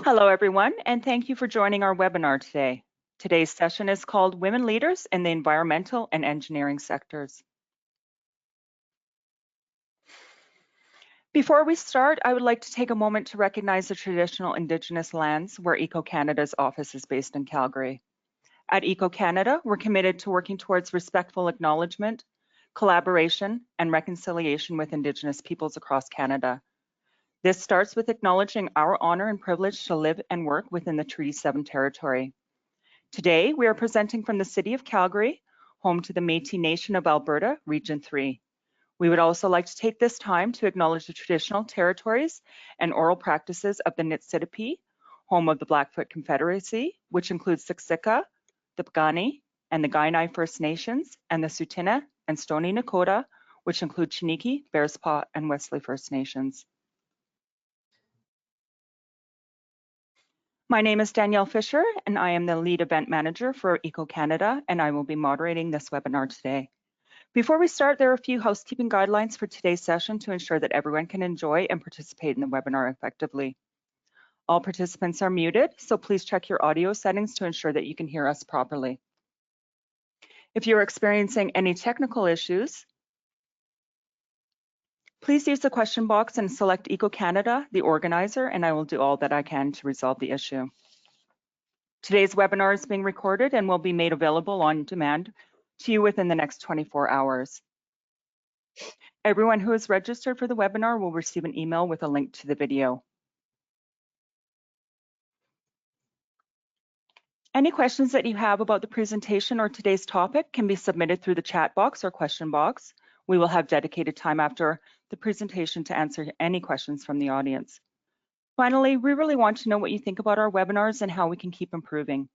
Hello, everyone, and thank you for joining our webinar today. Today's session is called Women Leaders in the Environmental and Engineering Sectors. Before we start, I would like to take a moment to recognize the traditional Indigenous lands where Eco-Canada's office is based in Calgary. At Eco-Canada, we're committed to working towards respectful acknowledgement, collaboration, and reconciliation with Indigenous peoples across Canada. This starts with acknowledging our honor and privilege to live and work within the Treaty 7 territory. Today, we are presenting from the City of Calgary, home to the Métis Nation of Alberta, Region 3. We would also like to take this time to acknowledge the traditional territories and oral practices of the Niitsitapi, home of the Blackfoot Confederacy, which includes Siksika, the Piikani, and the Kainai First Nations, and the Tsuut'ina and Stoney Nakoda, which include Chiniki, Bearspaw, and Wesley First Nations. My name is Danielle Fisher, and I am the lead event manager for Eco-Canada, and I will be moderating this webinar today. Before we start, there are a few housekeeping guidelines for today's session to ensure that everyone can enjoy and participate in the webinar effectively. All participants are muted, so please check your audio settings to ensure that you can hear us properly. If you're experiencing any technical issues, please use the question box and select Eco-Canada, the organizer, and I will do all that I can to resolve the issue. Today's webinar is being recorded and will be made available on demand to you within the next 24 hours. Everyone who is registered for the webinar will receive an email with a link to the video. Any questions that you have about the presentation or today's topic can be submitted through the chat box or question box. We will have dedicated time after the presentation to answer any questions from the audience. Finally, we really want to know what you think about our webinars and how we can keep improving.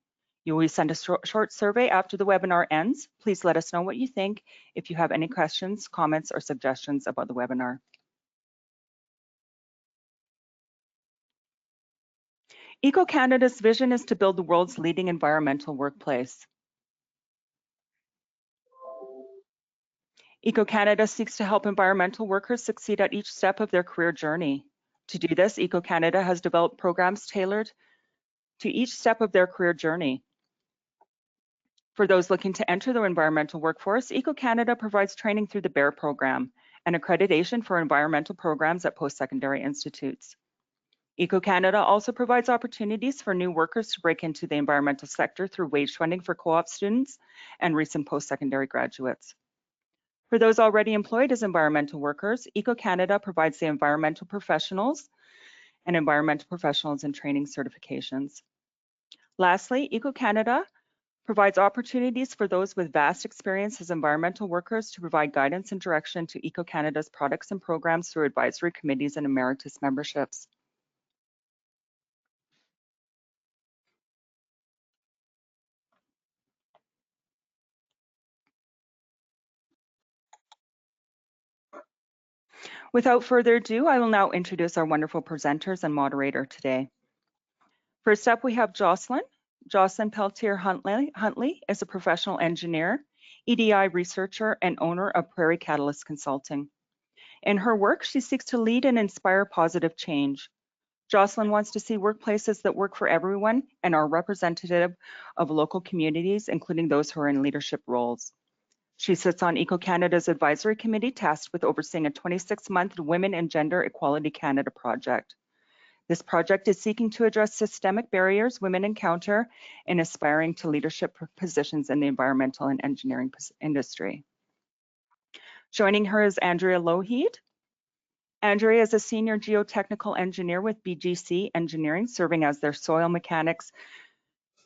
You will send a short survey after the webinar ends. Please let us know what you think if you have any questions, comments, or suggestions about the webinar. Eco-Canada's vision is to build the world's leading environmental workplace. Eco-Canada seeks to help environmental workers succeed at each step of their career journey. To do this, Eco-Canada has developed programs tailored to each step of their career journey. For those looking to enter the environmental workforce, Eco-Canada provides training through the BEAR program and accreditation for environmental programs at post-secondary institutes. Eco-Canada also provides opportunities for new workers to break into the environmental sector through wage funding for co-op students and recent post-secondary graduates. For those already employed as environmental workers, Eco-Canada provides the environmental professionals and environmental professionals in training certifications. Lastly, Eco-Canada provides opportunities for those with vast experience as environmental workers to provide guidance and direction to Eco-Canada's products and programs through advisory committees and emeritus memberships. Without further ado, I will now introduce our wonderful presenters and moderator today. First up, we have Jocelyn. Jocelyn Peltier-Huntley is a professional engineer, EDI researcher, and owner of Prairie Catalyst Consulting. In her work, she seeks to lead and inspire positive change. Jocelyn wants to see workplaces that work for everyone and are representative of local communities, including those who are in leadership roles. She sits on Eco-Canada's advisory committee tasked with overseeing a 26-month Women and Gender Equality Canada project. This project is seeking to address systemic barriers women encounter in aspiring to leadership positions in the environmental and engineering industry. Joining her is Andrea Lougheed. Andrea is a senior geotechnical engineer with BGC Engineering, serving as their soil mechanics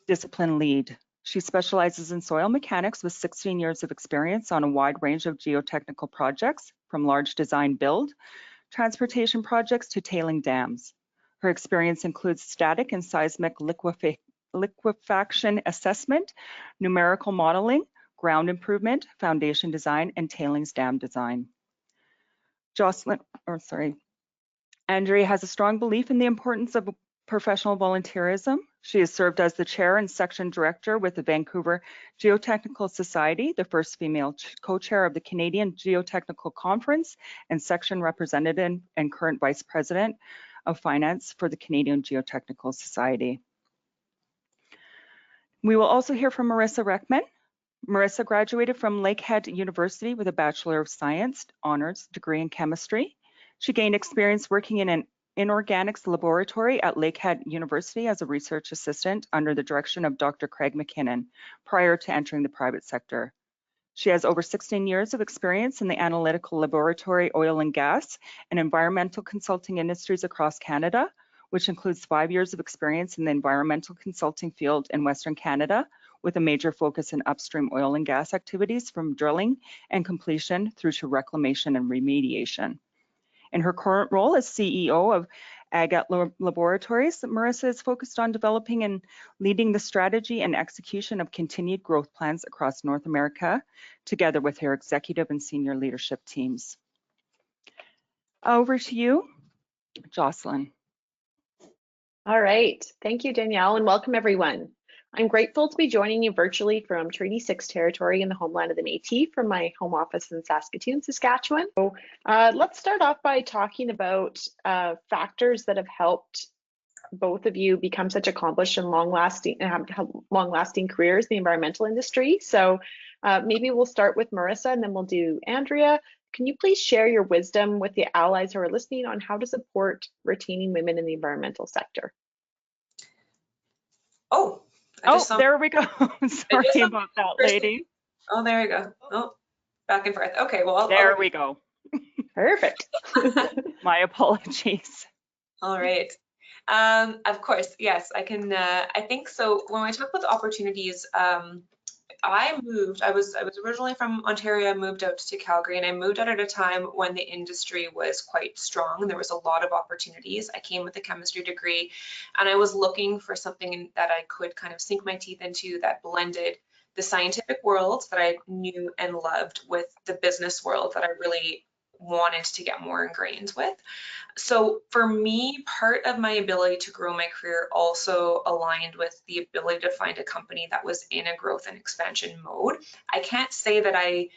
discipline lead. She specializes in soil mechanics with 16 years of experience on a wide range of geotechnical projects, from large design build, transportation projects to tailing dams. Her experience includes static and seismic liquefaction assessment, numerical modeling, ground improvement, foundation design, and tailings dam design. Andrea has a strong belief in the importance of professional volunteerism. She has served as the chair and section director with the Vancouver Geotechnical Society, the first female co-chair of the Canadian Geotechnical Conference, and section representative and current vice president of Finance for the Canadian Geotechnical Society. We will also hear from Marissa Reckman. Marissa graduated from Lakehead University with a Bachelor of Science honors degree in chemistry. She gained experience working in an inorganics laboratory at Lakehead University as a research assistant under the direction of Dr. Craig McKinnon prior to entering the private sector. She has over 16 years of experience in the analytical laboratory, oil and gas, and environmental consulting industries across Canada, which includes 5 years of experience in the environmental consulting field in Western Canada, with a major focus in upstream oil and gas activities from drilling and completion through to reclamation and remediation. In her current role as CEO of Agat Laboratories, Marissa is focused on developing and leading the strategy and execution of continued growth plans across North America, together with her executive and senior leadership teams. Over to you, Jocelyn. All right, thank you, Danielle, and welcome everyone. I'm grateful to be joining you virtually from Treaty 6 territory in the homeland of the Métis from my home office in Saskatoon, Saskatchewan. So let's start off by talking about factors that have helped both of you become such accomplished and long-lasting careers in the environmental industry. So maybe we'll start with Marissa and then we'll do Andrea. Can you please share your wisdom with the allies who are listening on how to support retaining women in the environmental sector? There we go. Sorry about that, lady. Oh, there we go. Oh, back and forth. Okay, well, there we go. Perfect. My apologies. All right. Of course, yes, I can. I think so. When I talk about opportunities, I was originally from Ontario, moved out to Calgary, and I moved out at a time when the industry was quite strong. There was a lot of opportunities. I came with a chemistry degree, and I was looking for something that I could kind of sink my teeth into that blended the scientific world that I knew and loved with the business world that I really wanted to get more ingrained with. So for me, part of my ability to grow my career also aligned with the ability to find a company that was in a growth and expansion mode. I can't say that I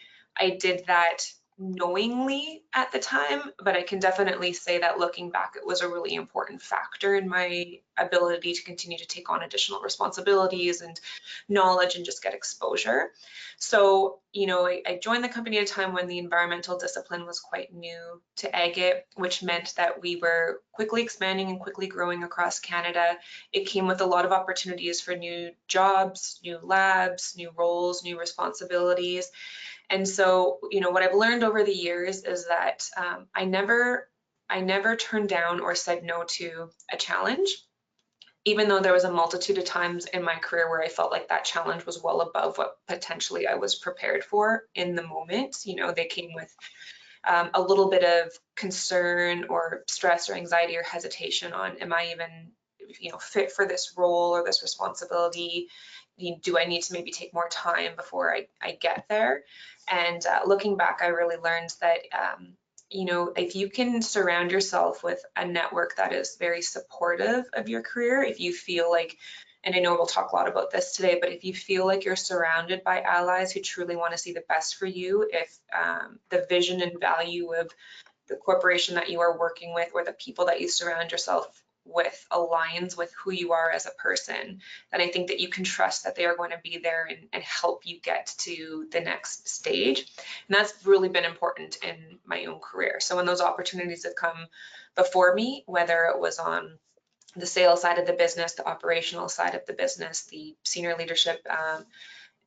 did that knowingly at the time, but I can definitely say that looking back, it was a really important factor in my ability to continue to take on additional responsibilities and knowledge and just get exposure. So, you know, I joined the company at a time when the environmental discipline was quite new to Agate, which meant that we were quickly expanding and quickly growing across Canada. It came with a lot of opportunities for new jobs, new labs, new roles, new responsibilities. And so, you know, what I've learned over the years is that I never turned down or said no to a challenge, even though there was a multitude of times in my career where I felt like that challenge was well above what potentially I was prepared for in the moment. You know, they came with a little bit of concern or stress or anxiety or hesitation on, am I even, you know, fit for this role or this responsibility? Do I need to maybe take more time before I get there? And looking back, I really learned that, you know, if you can surround yourself with a network that is very supportive of your career, if you feel like, and I know we'll talk a lot about this today, but if you feel like you're surrounded by allies who truly want to see the best for you, if the vision and value of the corporation that you are working with or the people that you surround yourself with aligns with who you are as a person, then I think that you can trust that they are going to be there and help you get to the next stage. And that's really been important in my own career. So when those opportunities have come before me, whether it was on the sales side of the business, the operational side of the business, the senior leadership,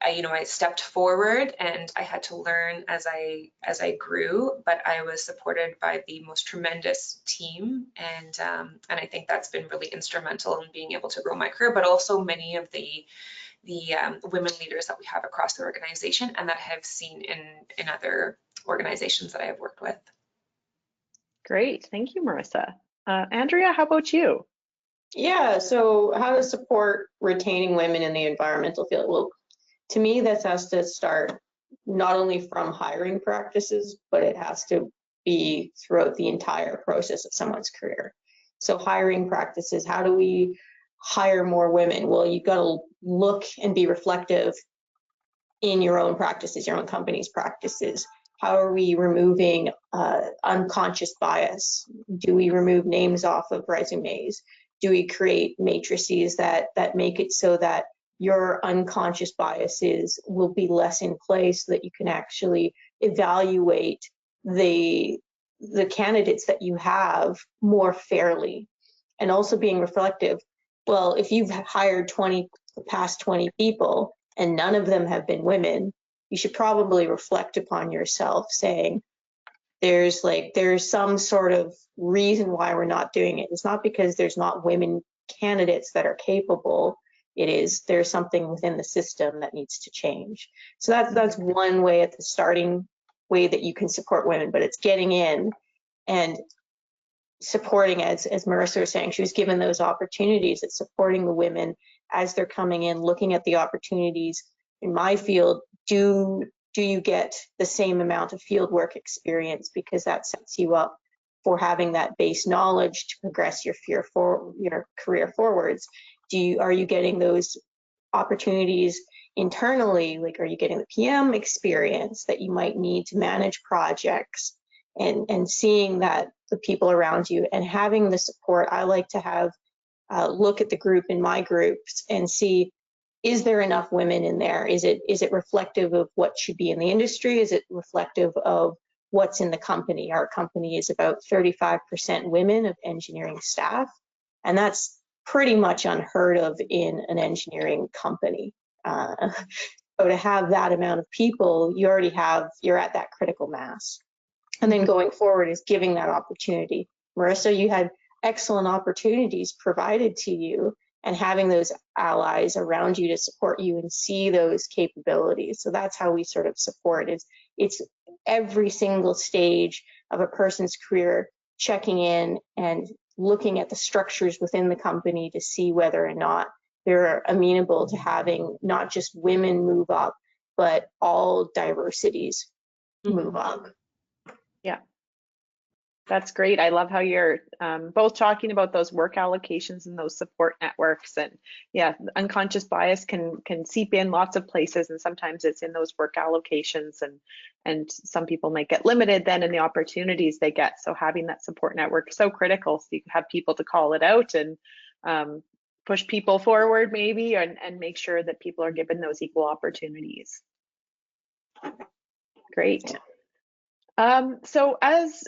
I stepped forward and I had to learn as I grew, but I was supported by the most tremendous team, and I think that's been really instrumental in being able to grow my career, but also many of the women leaders that we have across the organization and that I have seen in other organizations that I have worked with. Great, thank you, Marissa. Andrea, how about you? Yeah, so how to support retaining women in the environmental field? Well, to me, this has to start not only from hiring practices, but it has to be throughout the entire process of someone's career. So hiring practices, how do we hire more women? Well, you've got to look and be reflective in your own practices, your own company's practices. How are we removing unconscious bias? Do we remove names off of resumes? Do we create matrices that make it so that your unconscious biases will be less in place so that you can actually evaluate the candidates that you have more fairly? And also being reflective. Well, if you've hired the past 20 people and none of them have been women, you should probably reflect upon yourself, saying, there's some sort of reason why we're not doing it. It's not because there's not women candidates that are capable. There's something within the system that needs to change. So that's one way at the starting way that you can support women, but it's getting in and supporting, as Marissa was saying, she was given those opportunities. It's supporting the women as they're coming in, looking at the opportunities. In my field, do you get the same amount of field work experience, because that sets you up for having that base knowledge to progress your career forwards? Are you getting those opportunities internally? Like, are you getting the PM experience that you might need to manage projects, and seeing that the people around you and having the support? I like to have look at the group in my groups and see, is there enough women in there? Is it reflective of what should be in the industry? Is it reflective of what's in the company? Our company is about 35% women of engineering staff, and that's pretty much unheard of in an engineering company. So to have that amount of people, you're at that critical mass. And then going forward is giving that opportunity. Marissa, you had excellent opportunities provided to you, and having those allies around you to support you and see those capabilities. So that's how we sort of support. It's every single stage of a person's career, checking in and looking at the structures within the company to see whether or not they're amenable to having not just women move up, but all diversities move up. Yeah, that's great. I love how you're both talking about those work allocations and those support networks. And yeah, unconscious bias can seep in lots of places, and sometimes it's in those work allocations, and some people might get limited then in the opportunities they get. So having that support network is so critical, so you can have people to call it out and push people forward maybe, and make sure that people are given those equal opportunities. Great. So as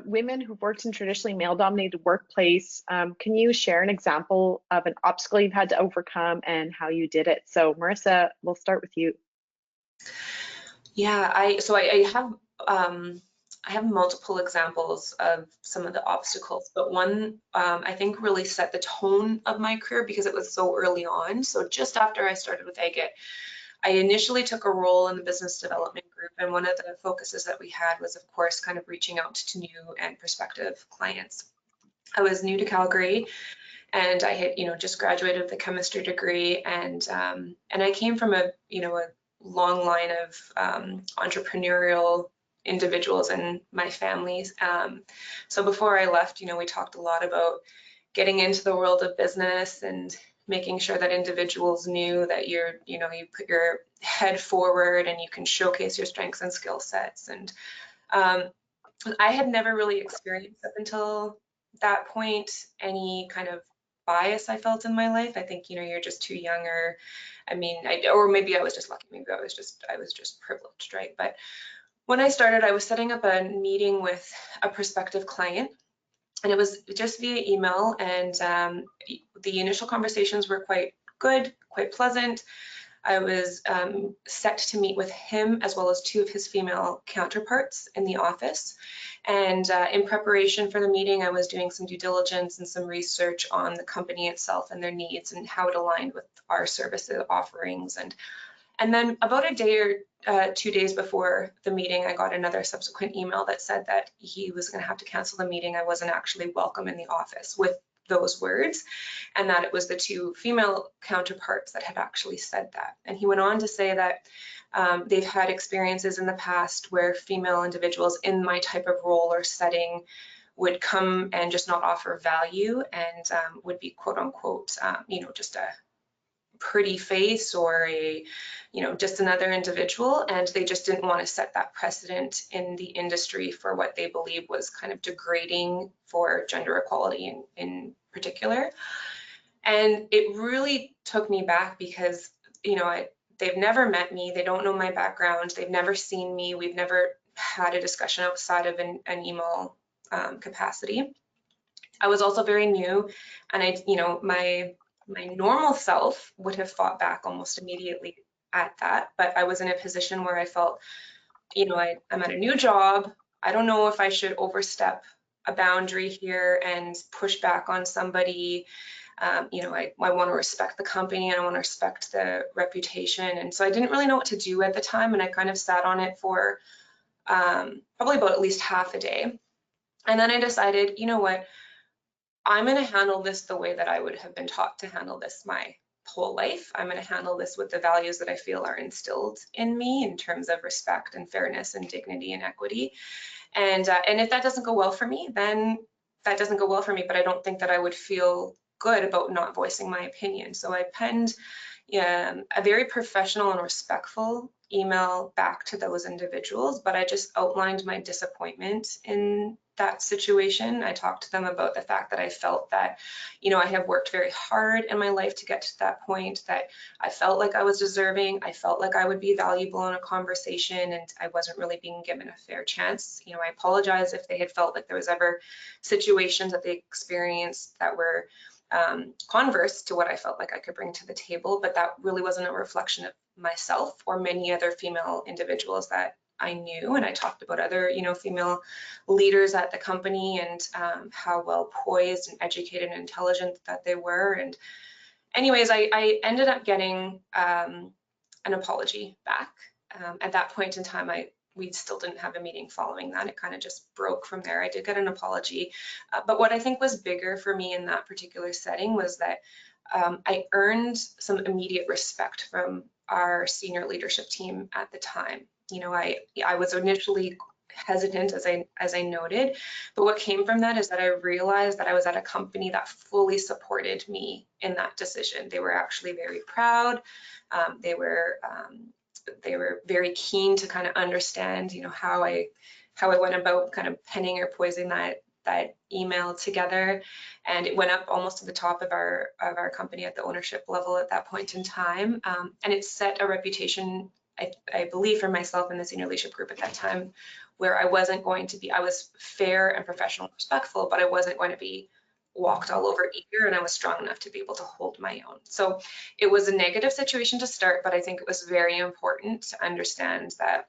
women who've worked in traditionally male-dominated workplace, can you share an example of an obstacle you've had to overcome and how you did it? So Marissa, we'll start with you. Yeah, I have multiple examples of some of the obstacles, but one I think really set the tone of my career because it was so early on. So just after I started with Agate, I initially took a role in the business development group, and one of the focuses that we had was, of course, kind of reaching out to new and prospective clients. I was new to Calgary, and I had, just graduated with a chemistry degree, and I came from a long line of entrepreneurial individuals in my family. So before I left, we talked a lot about getting into the world of business and making sure that individuals knew that you put your head forward and you can showcase your strengths and skill sets. And I had never really experienced up until that point any kind of bias I felt in my life. I think, you're just too young, or or maybe I was just lucky. Maybe I was just privileged, right? But when I started, I was setting up a meeting with a prospective client, and it was just via email, and the initial conversations were quite good, quite pleasant. I was set to meet with him as well as two of his female counterparts in the office. And in preparation for the meeting, I was doing some due diligence and some research on the company itself and their needs and how it aligned with our service offerings. And then about a day or 2 days before the meeting, I got another subsequent email that said that he was going to have to cancel the meeting. I wasn't actually welcome in the office with those words, and that it was the two female counterparts that had actually said that. And he went on to say that they've had experiences in the past where female individuals in my type of role or setting would come and just not offer value, and would be quote unquote, just a pretty face or a, just another individual, and they just didn't want to set that precedent in the industry for what they believe was kind of degrading for gender equality in particular. And it really took me back because, they've never met me, they don't know my background, they've never seen me, we've never had a discussion outside of an email capacity. I was also very new, and my normal self would have fought back almost immediately at that, but I was in a position where I felt, I'm at a new job. I don't know if I should overstep a boundary here and push back on somebody. I want to respect the company and I want to respect the reputation. And so I didn't really know what to do at the time. And I kind of sat on it for probably about at least half a day. And then I decided, you know what, I'm going to handle this the way that I would have been taught to handle this my whole life. I'm going to handle this with the values that I feel are instilled in me in terms of respect and fairness and dignity and equity. And if that doesn't go well for me, then that doesn't go well for me, but I don't think that I would feel good about not voicing my opinion. So I penned a very professional and respectful email back to those individuals, but I just outlined my disappointment in that situation. I talked to them about the fact that I felt that, I have worked very hard in my life to get to that point, that I felt like I was deserving, I felt like I would be valuable in a conversation, and I wasn't really being given a fair chance. I apologize if they had felt like there was ever situations that they experienced that were converse to what I felt like I could bring to the table, but that really wasn't a reflection of myself or many other female individuals that I knew. And I talked about other, female leaders at the company and how well poised and educated and intelligent that they were. And anyways, I ended up getting an apology back. At that point in time, we still didn't have a meeting following that. It kind of just broke from there. I did get an apology. But what I think was bigger for me in that particular setting was that I earned some immediate respect from our senior leadership team at the time. I was initially hesitant, as I noted, but what came from that is that I realized that I was at a company that fully supported me in that decision. They were actually very proud. They were very keen to kind of understand, how I went about kind of penning or poising that email together, and it went up almost to the top of our company at the ownership level at that point in time, and it set a reputation, I believe, for myself and the senior leadership group at that time, where I was fair and professional and respectful, but I wasn't going to be walked all over either, and I was strong enough to be able to hold my own. So it was a negative situation to start, but I think it was very important to understand that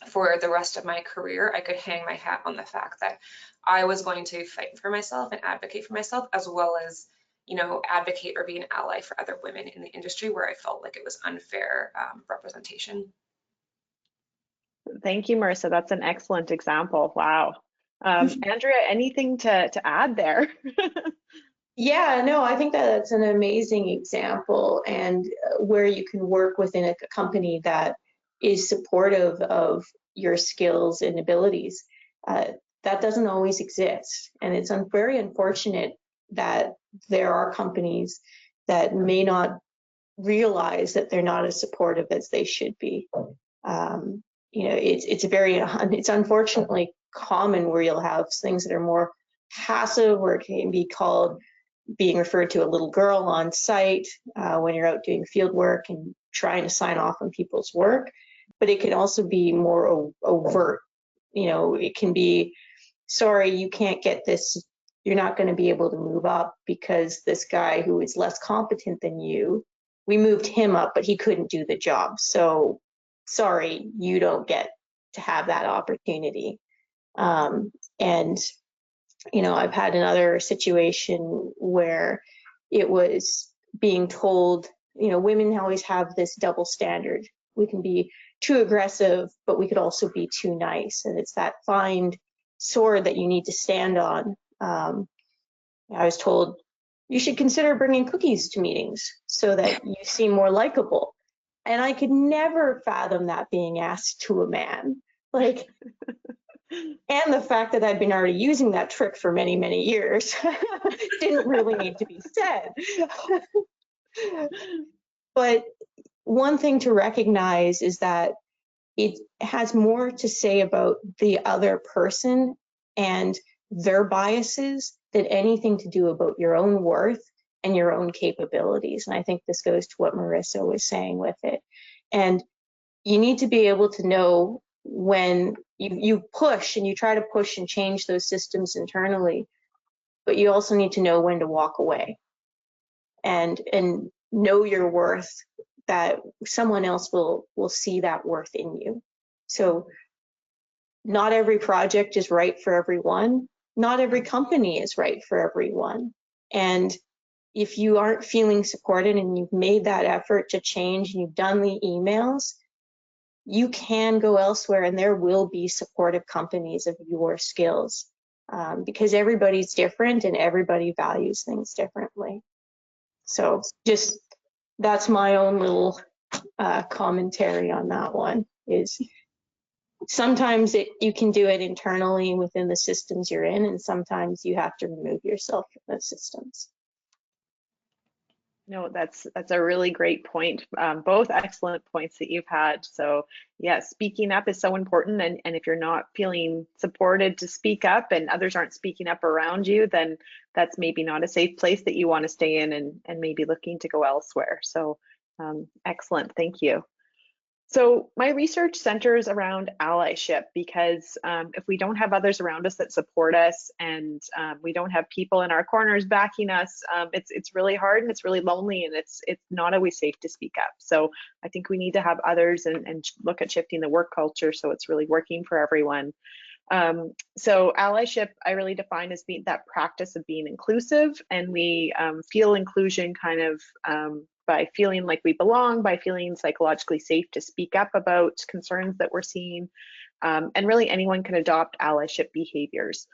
for the rest of my career, I could hang my hat on the fact that I was going to fight for myself and advocate for myself, as well as, advocate or be an ally for other women in the industry where I felt like it was unfair representation. Thank you, Marissa. That's an excellent example. Wow. Andrea, anything to add there? Yeah, no, I think that's an amazing example, and where you can work within a company that is supportive of your skills and abilities. That doesn't always exist, and it's very unfortunate that there are companies that may not realize that they're not as supportive as they should be. It's unfortunately common where you'll have things that are more passive, where it can be called being referred to a little girl on site when you're out doing field work and trying to sign off on people's work. But it can also be more overt. It can be, sorry, you can't get this. You're not going to be able to move up because this guy who is less competent than you, we moved him up, but he couldn't do the job. So sorry, you don't get to have that opportunity. I've had another situation where it was being told, women always have this double standard. We can be too aggressive, but we could also be too nice. And it's that fine sword that you need to stand on. I was told, you should consider bringing cookies to meetings so that you seem more likable. And I could never fathom that being asked to a man. And the fact that I'd been already using that trick for many, many years didn't really need to be said. But one thing to recognize is that it has more to say about the other person and their biases than anything to do about your own worth and your own capabilities. And I think this goes to what Marissa was saying with it. And you need to be able to know when you push and you try to push and change those systems internally, but you also need to know when to walk away and know your worth, that someone else will see that worth in you. So not every project is right for everyone. Not every company is right for everyone. And if you aren't feeling supported and you've made that effort to change and you've done the emails, you can go elsewhere and there will be supportive companies of your skills, because everybody's different and everybody values things differently. So just, that's my own little commentary on that one. Is sometimes you can do it internally within the systems you're in, and sometimes you have to remove yourself from those systems. No, that's a really great point. Both excellent points that you've had. So yeah, speaking up is so important. And if you're not feeling supported to speak up and others aren't speaking up around you, then that's maybe not a safe place that you want to stay in, and maybe looking to go elsewhere. So excellent, thank you. So my research centers around allyship, because if we don't have others around us that support us, and we don't have people in our corners backing us, it's really hard and it's really lonely, and it's not always safe to speak up. So I think we need to have others and look at shifting the work culture so it's really working for everyone. So allyship, I really define as being that practice of being inclusive, and we feel inclusion kind of by feeling like we belong, by feeling psychologically safe to speak up about concerns that we're seeing, and really anyone can adopt allyship behaviors.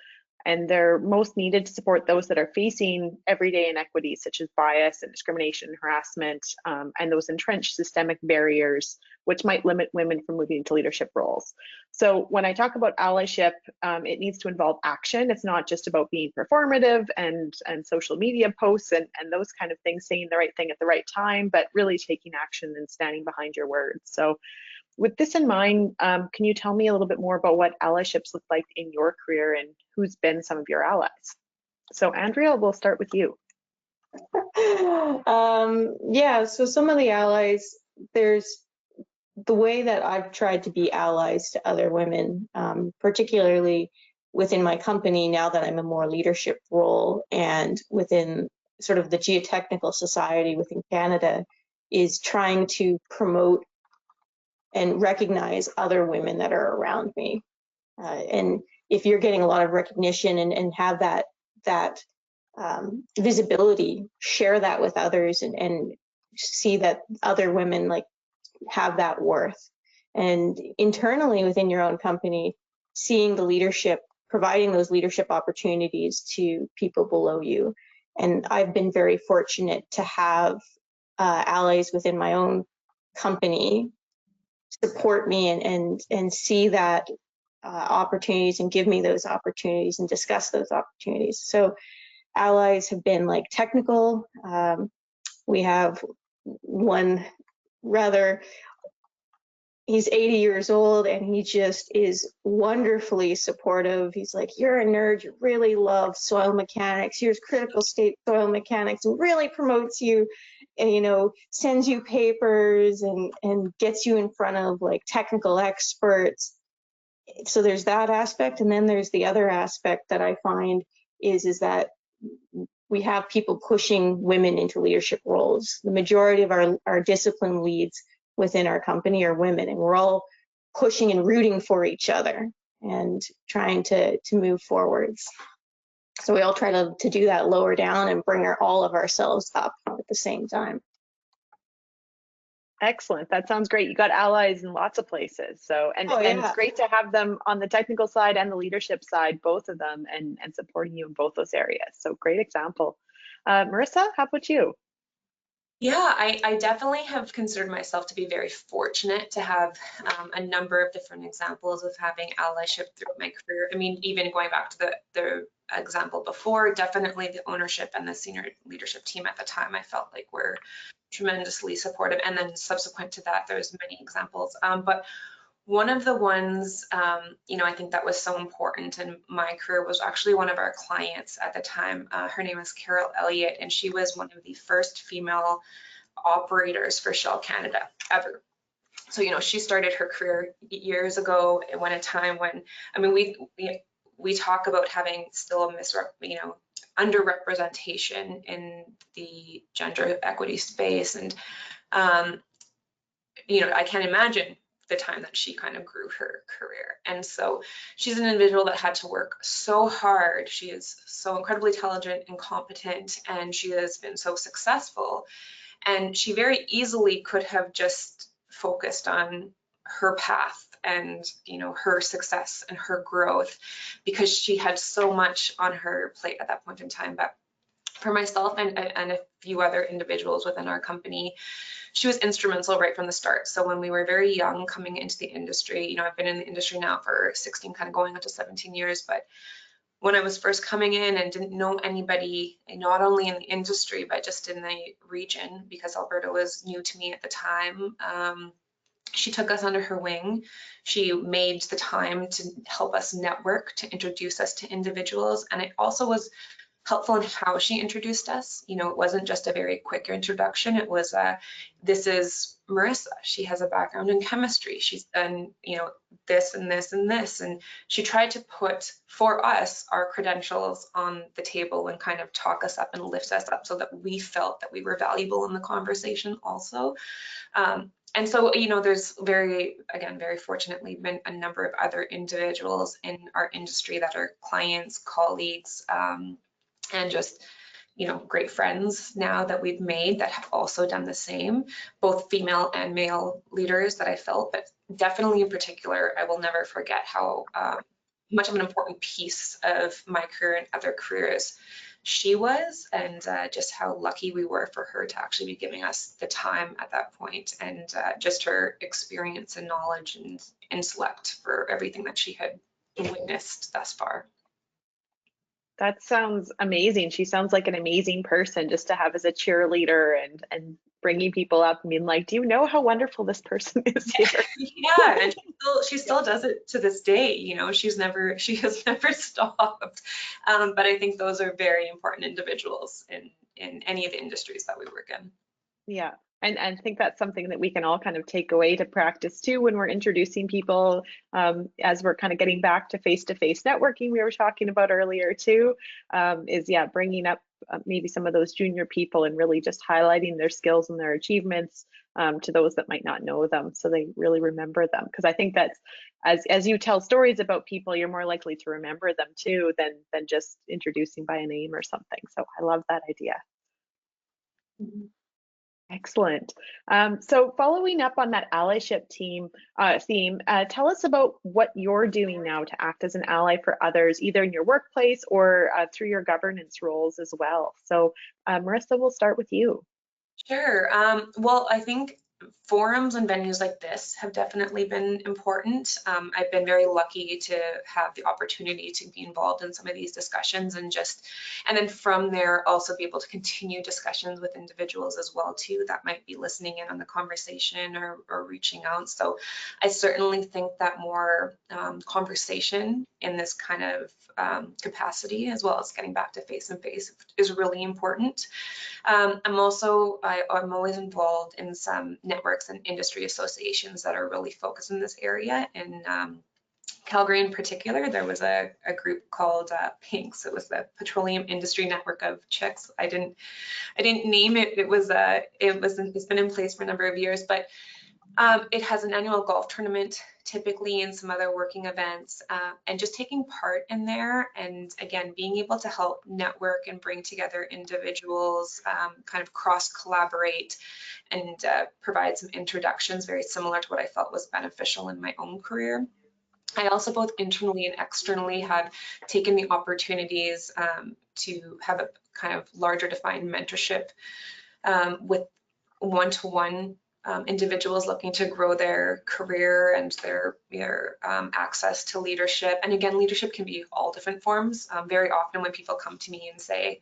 And they're most needed to support those that are facing everyday inequities such as bias and discrimination, harassment, and those entrenched systemic barriers which might limit women from moving into leadership roles. So when I talk about allyship, it needs to involve action. It's not just about being performative and social media posts and those kind of things, saying the right thing at the right time, but really taking action and standing behind your words. So with this in mind, can you tell me a little bit more about what allyships look like in your career and who's been some of your allies? So Andrea, we'll start with you. Yeah, so some of the allies, there's the way that I've tried to be allies to other women, particularly within my company now that I'm in a more leadership role, and within sort of the geotechnical society within Canada, is trying to promote and recognize other women that are around me. And if you're getting a lot of recognition and have that visibility, share that with others and see that other women like have that worth. And internally within your own company, seeing the leadership, providing those leadership opportunities to people below you. And I've been very fortunate to have allies within my own company support me and see that opportunities and give me those opportunities and discuss those opportunities. So allies have been like technical. We have one rather, he's 80 years old and he just is wonderfully supportive. He's like, you're a nerd, you really love soil mechanics, here's critical state soil mechanics, and really promotes you and, you know, sends you papers and gets you in front of like technical experts. So there's that aspect. And then there's the other aspect that I find is that we have people pushing women into leadership roles. The majority of our discipline leads within our company are women, and we're all pushing and rooting for each other and trying to move forwards. So we all try to do that lower down and bring all of ourselves up at the same time. Excellent. That sounds great. You got allies in lots of places. So, and it's great to have them on the technical side and the leadership side, both of them, and supporting you in both those areas. So great example. Marissa, how about you? Yeah, I definitely have considered myself to be very fortunate to have a number of different examples of having allyship throughout my career. I mean, even going back to the example before. Definitely the ownership and the senior leadership team at the time, I felt like were tremendously supportive. And then subsequent to that, there's many examples. But one of the ones, you know, I think that was so important in my career was actually one of our clients at the time. Her name is Carol Elliott, and she was one of the first female operators for Shell Canada ever. So, you know, she started her career years ago when a time when, I mean, we talk about having still underrepresentation in the gender equity space. And, you know, I can't imagine the time that she kind of grew her career. And so she's an individual that had to work so hard. She is so incredibly intelligent and competent, and she has been so successful. And she very easily could have just focused on her path and, you know, her success and her growth, because she had so much on her plate at that point in time. But for myself and a few other individuals within our company, she was instrumental right from the start. So when we were very young coming into the industry, you know, I've been in the industry now for 16, kind of going up to 17 years, but when I was first coming in and didn't know anybody, not only in the industry, but just in the region, because Alberta was new to me at the time, she took us under her wing. She made the time to help us network, to introduce us to individuals. And it also was helpful in how she introduced us. You know, it wasn't just a very quick introduction. It was, this is Marissa. She has a background in chemistry. She's done, you know, this and this and this. And she tried to put, for us, our credentials on the table and kind of talk us up and lift us up so that we felt that we were valuable in the conversation also. And so, you know, there's very fortunately been a number of other individuals in our industry that are clients, colleagues, and just, you know, great friends now that we've made that have also done the same, both female and male leaders that I felt. But definitely in particular, I will never forget how much of an important piece of my career and other careers she was, and just how lucky we were for her to actually be giving us the time at that point, and just her experience and knowledge and intellect for everything that she had witnessed thus far. That sounds amazing. She sounds like an amazing person just to have as a cheerleader and bringing people up. I mean, like, do you know how wonderful this person is here? Yeah, and she still does it to this day. You know, she has never stopped. But I think those are very important individuals in any of the industries that we work in. Yeah. And I think that's something that we can all kind of take away to practice too when we're introducing people, as we're kind of getting back to face-to-face networking we were talking about earlier too, is bringing up maybe some of those junior people and really just highlighting their skills and their achievements to those that might not know them, so they really remember them. Because I think that's, as you tell stories about people, you're more likely to remember them too than just introducing by a name or something. So I love that idea. Mm-hmm. Excellent. So following up on that allyship theme, tell us about what you're doing now to act as an ally for others, either in your workplace or through your governance roles as well. So Marissa, we'll start with you. Sure. Well, I think forums and venues like this have definitely been important. I've been very lucky to have the opportunity to be involved in some of these discussions, and then from there also be able to continue discussions with individuals as well too that might be listening in on the conversation or reaching out. So I certainly think that more conversation in this kind of capacity, as well as getting back to face-to-face, is really important. I'm always involved in some networks and industry associations that are really focused in this area. In Calgary in particular, there was a group called PINKS. It was the Petroleum Industry Network of Chicks. I didn't name it. It's been in place for a number of years, but it has an annual golf tournament typically, and some other working events, and just taking part in there, and again being able to help network and bring together individuals, kind of cross collaborate and provide some introductions, very similar to what I felt was beneficial in my own career. I also, both internally and externally, have taken the opportunities to have a kind of larger defined mentorship with one-to-one individuals looking to grow their career and their access to leadership. And again, leadership can be all different forms. Very often when people come to me and say,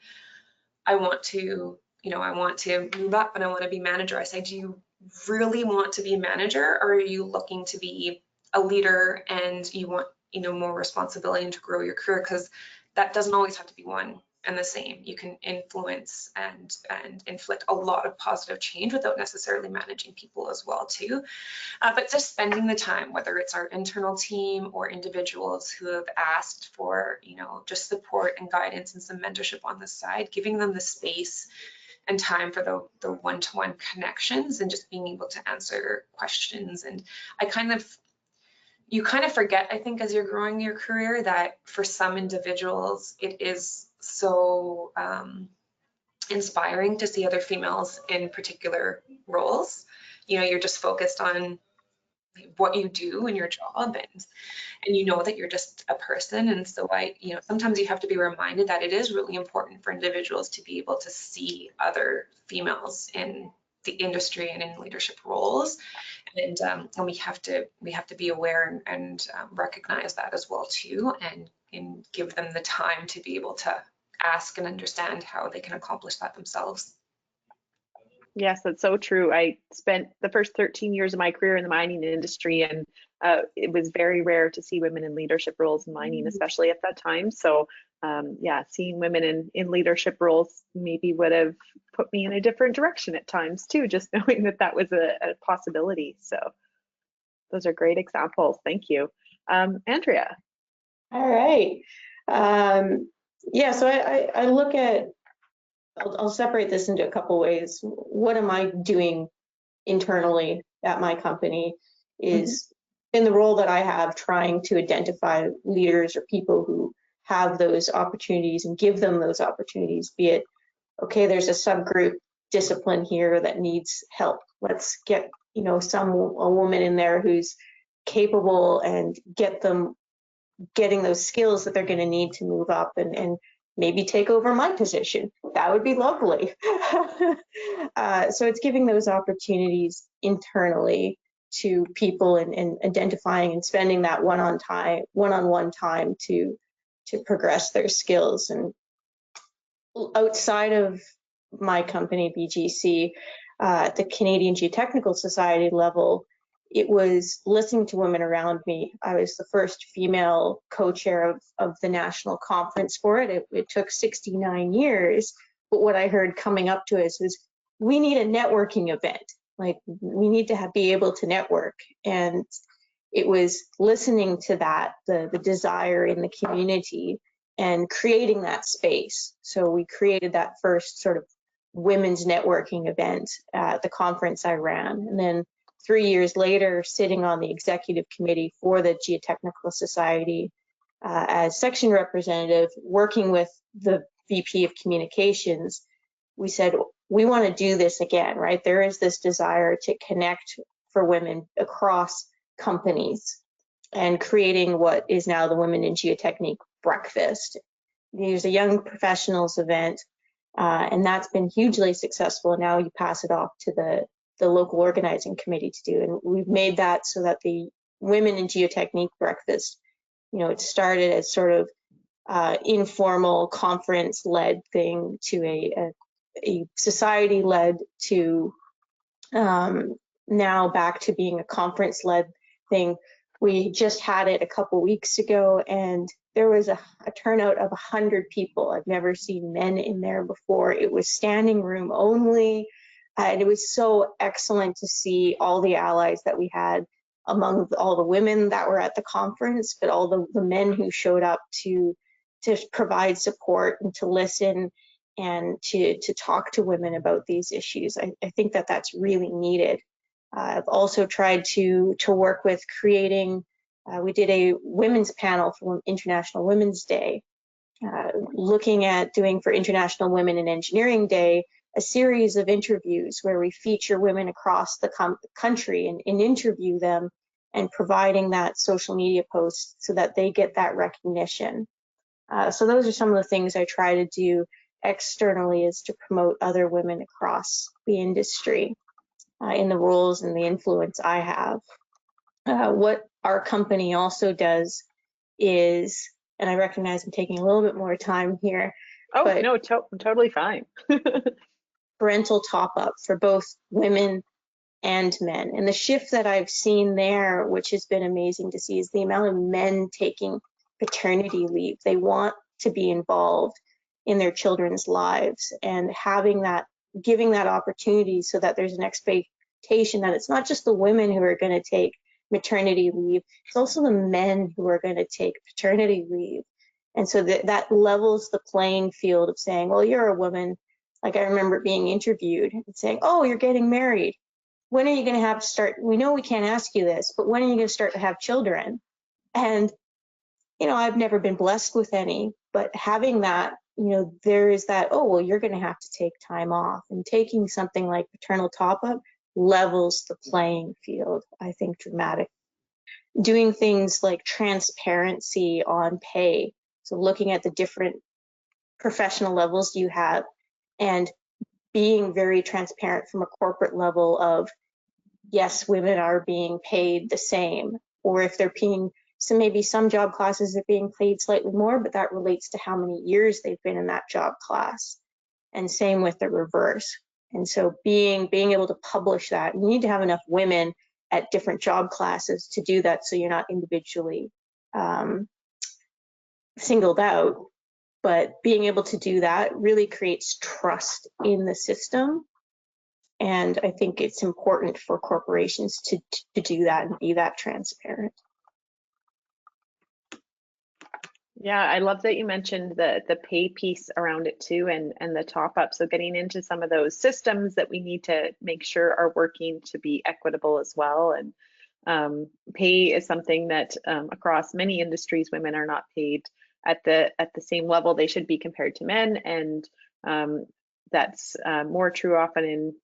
I want to move up and I want to be manager, I say, do you really want to be a manager, or are you looking to be a leader and you want, more responsibility and to grow your career? Because that doesn't always have to be one and the same. You can influence and inflict a lot of positive change without necessarily managing people as well too. But just spending the time, whether it's our internal team or individuals who have asked for, just support and guidance and some mentorship on the side, giving them the space and time for the one-to-one connections and just being able to answer questions. And you kind of forget, I think, as you're growing your career, that for some individuals, it is so inspiring to see other females in particular roles. You're just focused on what you do in your job, and that you're just a person. And so sometimes you have to be reminded that it is really important for individuals to be able to see other females in the industry and in leadership roles. And we have to be aware and recognize that as well too, and give them the time to be able to ask and understand how they can accomplish that themselves. Yes, that's so true. I spent the first 13 years of my career in the mining industry, and it was very rare to see women in leadership roles in mining, especially at that time. So yeah, seeing women in leadership roles maybe would have put me in a different direction at times too, just knowing that was a possibility. So those are great examples. Thank you. Andrea. All right. Yeah, so I look at, I'll separate this into a couple ways. What am I doing internally at my company is in the role that I have, trying to identify leaders or people who have those opportunities and give them those opportunities, be it, okay, there's a subgroup discipline here that needs help. Let's get, a woman in there who's capable and getting those skills that they're going to need to move up and maybe take over my position. That would be lovely. So it's giving those opportunities internally to people and identifying and spending that one-on-one time to progress their skills. And outside of my company, BGC, at the Canadian Geotechnical Society level, it was listening to women around me. I was the first female co-chair of the national conference for it. It took 69 years, but what I heard coming up to us was, we need a networking event. Like, we need to be able to network. And it was listening to that, the desire in the community, and creating that space. So we created that first sort of women's networking event at the conference I ran. And then 3 years later, sitting on the executive committee for the Geotechnical Society as section representative, working with the VP of Communications, we said, we want to do this again, right? There is this desire to connect for women across companies, and creating what is now the Women in Geotechnique Breakfast. There's a young professionals event, and that's been hugely successful. Now you pass it off to the local organizing committee to do. And we've made that so that the Women in Geotechnique Breakfast, it started as sort of informal conference-led thing to a society-led to now back to being a conference-led thing. We just had it a couple weeks ago, and there was a turnout of 100 people. I've never seen men in there before. It was standing room only. And it was so excellent to see all the allies that we had among all the women that were at the conference, but all the men who showed up to provide support and to listen and to talk to women about these issues. I think that that's really needed. I've also tried to work with creating, we did a women's panel for International Women's Day, looking at doing for International Women in Engineering Day, a series of interviews where we feature women across the country and interview them, and providing that social media post so that they get that recognition. So those are some of the things I try to do externally, is to promote other women across the industry. in the roles and the influence I have. What our company also does is, and I recognize I'm taking a little bit more time here. Oh, but no, totally fine. Parental top-up for both women and men. And the shift that I've seen there, which has been amazing to see, is the amount of men taking paternity leave. They want to be involved in their children's lives, and giving that opportunity so that there's an expectation that it's not just the women who are going to take maternity leave, it's also the men who are going to take paternity leave. And so that levels the playing field of saying, well, you're a woman. Like, I remember being interviewed and saying, oh, you're getting married. When are you going to have to start? We know we can't ask you this, but when are you going to start to have children? And, I've never been blessed with any, but having that, there is that, oh, well, you're going to have to take time off. And taking something like paternal top-up levels the playing field, I think, dramatically. Doing things like transparency on pay. So looking at the different professional levels you have and being very transparent from a corporate level of, yes, women are being paid the same, or if they're being, so maybe some job classes are being paid slightly more, but that relates to how many years they've been in that job class. And same with the reverse. And so being able to publish that, you need to have enough women at different job classes to do that, so you're not individually singled out. But being able to do that really creates trust in the system. And I think it's important for corporations to do that and be that transparent. Yeah, I love that you mentioned the pay piece around it too, and the top up. So getting into some of those systems that we need to make sure are working to be equitable as well. And pay is something that across many industries, women are not paid at the same level they should be compared to men, and that's more true often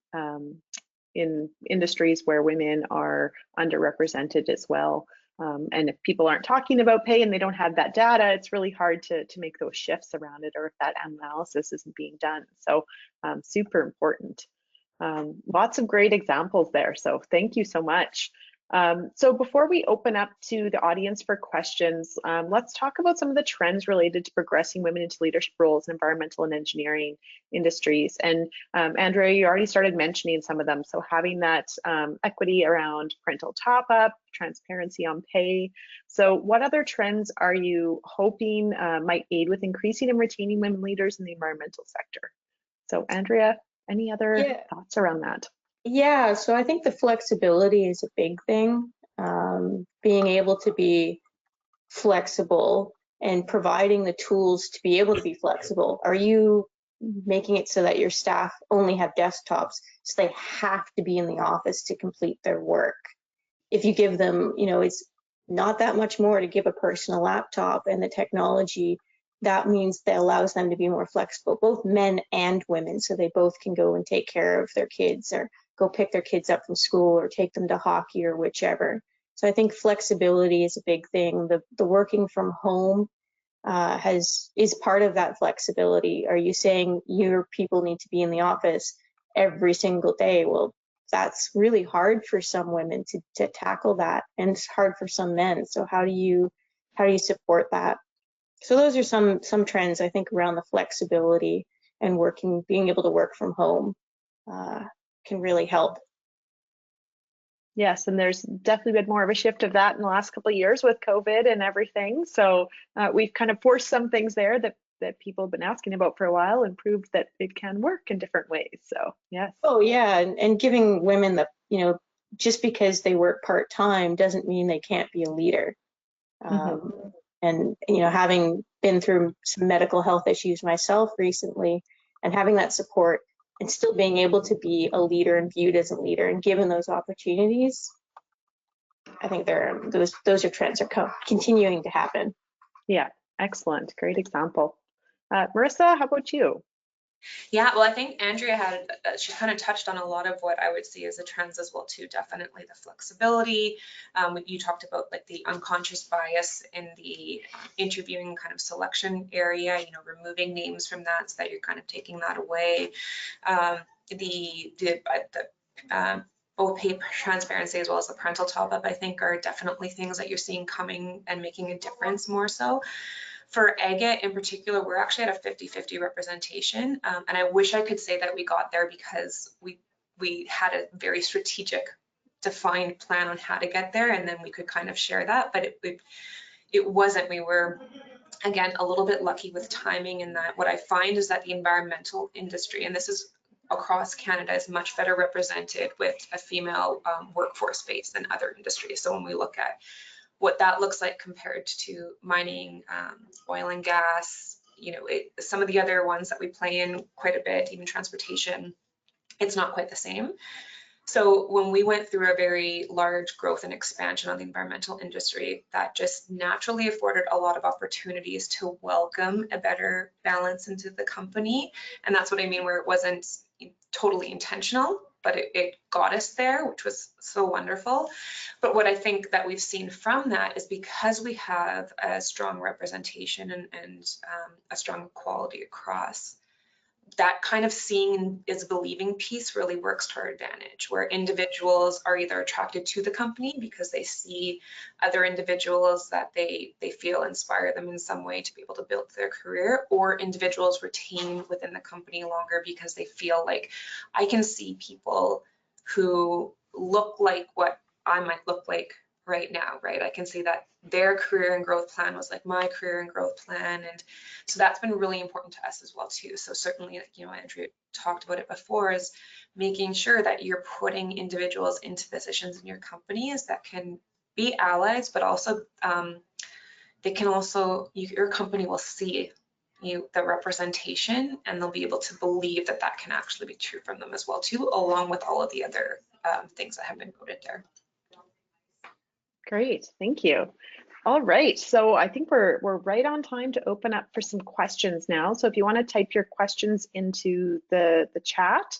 in industries where women are underrepresented as well. And if people aren't talking about pay and they don't have that data, it's really hard to make those shifts around it, or if that analysis isn't being done. So super important. Lots of great examples there. So thank you so much. So before we open up to the audience for questions, let's talk about some of the trends related to progressing women into leadership roles in environmental and engineering industries. And Andrea, you already started mentioning some of them. So having that equity around parental top-up, transparency on pay. So what other trends are you hoping might aid with increasing and retaining women leaders in the environmental sector? So Andrea, any other thoughts around that? Yeah, so I think the flexibility is a big thing. Being able to be flexible and providing the tools to be able to be flexible. Are you making it so that your staff only have desktops, so they have to be in the office to complete their work? If you give them, it's not that much more to give a person a laptop and the technology. That means that allows them to be more flexible, both men and women, so they both can go and take care of their kids or go pick their kids up from school or take them to hockey or whichever. So I think flexibility is a big thing. The working from home is part of that flexibility. Are you saying your people need to be in the office every single day? Well, that's really hard for some women to tackle that, and it's hard for some men. So how do you support that? So those are some trends, I think, around the flexibility and being able to work from home can really help. Yes, and there's definitely been more of a shift of that in the last couple of years with COVID and everything. So we've kind of forced some things there that people have been asking about for a while, and proved that it can work in different ways. So yes. Oh yeah, and giving women just because they work part-time doesn't mean they can't be a leader. And having been through some medical health issues myself recently, and having that support and still being able to be a leader and viewed as a leader and given those opportunities, I think those are trends are continuing to happen. Yeah, excellent, great example. Marissa, how about you? Yeah, well, I think Andrea she kind of touched on a lot of what I would see as the trends as well too. Definitely the flexibility. You talked about like the unconscious bias in the interviewing kind of selection area, removing names from that so that you're kind of taking that away. The pay transparency as well as the parental top-up, I think are definitely things that you're seeing coming and making a difference more so. For agate in particular, we're actually at a 50-50 representation. And I wish I could say that we got there because we had a very strategic, defined plan on how to get there, and then we could kind of share that, but it wasn't. We were, again, a little bit lucky with timing in that what I find is that the environmental industry, and this is across Canada, is much better represented with a female workforce base than other industries. So when we look at what that looks like compared to mining, oil and gas, you know, some of the other ones that we play in quite a bit, even transportation, it's not quite the same. So when we went through a very large growth and expansion on the environmental industry, that just naturally afforded a lot of opportunities to welcome a better balance into the company. And that's what I mean, where it wasn't totally intentional, but it got us there, which was so wonderful. But what I think that we've seen from that is because we have a strong representation and a strong quality across, that kind of seeing is believing piece really works to our advantage, where individuals are either attracted to the company because they see other individuals that they feel inspire them in some way to be able to build their career, or individuals retain within the company longer because they feel like I can see people who look like what I might look like right now, right? I can see that their career and growth plan was like my career and growth plan. And so that's been really important to us as well too. So certainly, you know, Andrew talked about it before, is making sure that you're putting individuals into positions in your companies that can be allies, but also they can also, your company will see the representation, and they'll be able to believe that that can actually be true from them as well too, along with all of the other things that have been noted there. Great, thank you. All right, so I think we're right on time to open up for some questions now. So if you want to type your questions into the chat,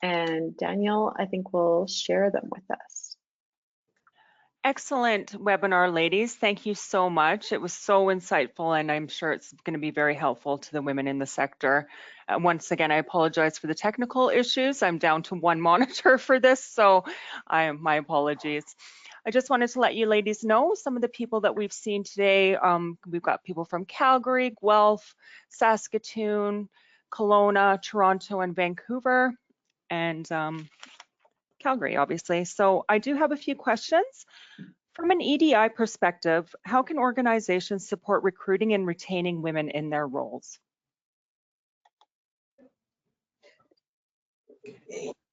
and Daniel, I think will share them with us. Excellent webinar, ladies. Thank you so much. It was so insightful, and I'm sure it's going to be very helpful to the women in the sector. Once again, I apologize for the technical issues. I'm down to one monitor for this, so my apologies. I just wanted to let you ladies know some of the people that we've seen today. We've got people from Calgary, Guelph, Saskatoon, Kelowna, Toronto, and Vancouver, and Calgary, obviously. So I do have a few questions. From an EDI perspective, how can organizations support recruiting and retaining women in their roles?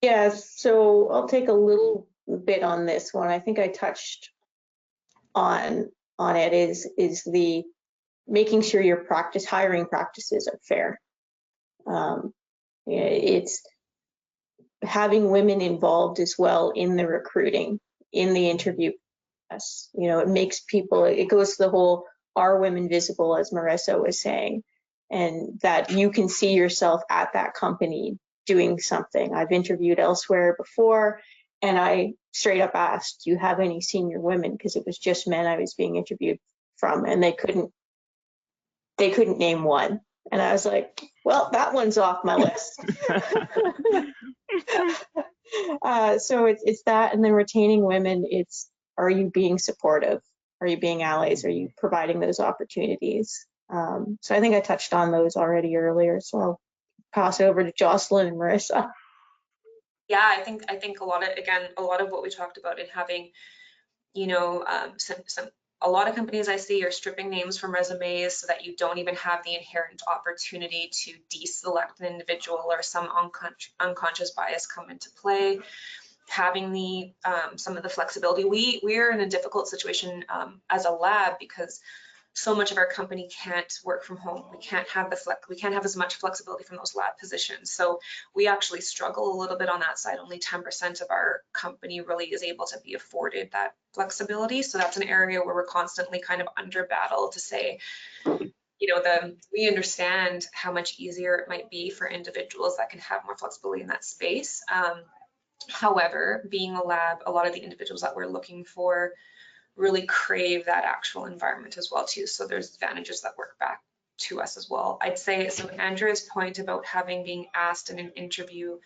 Yes, so I'll take a little bit on this one. I think I touched on it, is the making sure your hiring practices are fair. It's having women involved as well in the recruiting, in the interview process. You know, it makes people, it goes to the whole, are women visible, as Marissa was saying, and that you can see yourself at that company doing something. I've interviewed elsewhere before, and I straight up asked, do you have any senior women? Because it was just men I was being interviewed from, and they couldn't name one. And I was like, well, that one's off my list. So it's that, and then retaining women, it's, are you being supportive? Are you being allies? Are you providing those opportunities? So I think I touched on those already earlier, so I'll pass over to Jocelyn and Marissa. Yeah, I think a lot of what we talked about in having, you know, a lot of companies I see are stripping names from resumes so that you don't even have the inherent opportunity to deselect an individual, or some unconscious bias come into play. Having the some of the flexibility. We're in a difficult situation as a lab because so much of our company can't work from home. We can't have as much flexibility from those lab positions. So we actually struggle a little bit on that side. Only 10% of our company really is able to be afforded that flexibility. So that's an area where we're constantly kind of under battle to say, you know, we understand how much easier it might be for individuals that can have more flexibility in that space. However, being a lab, a lot of the individuals that we're looking for really crave that actual environment as well too. So there's advantages that work back to us as well. I'd say, so Andrea's point about being asked in an interview,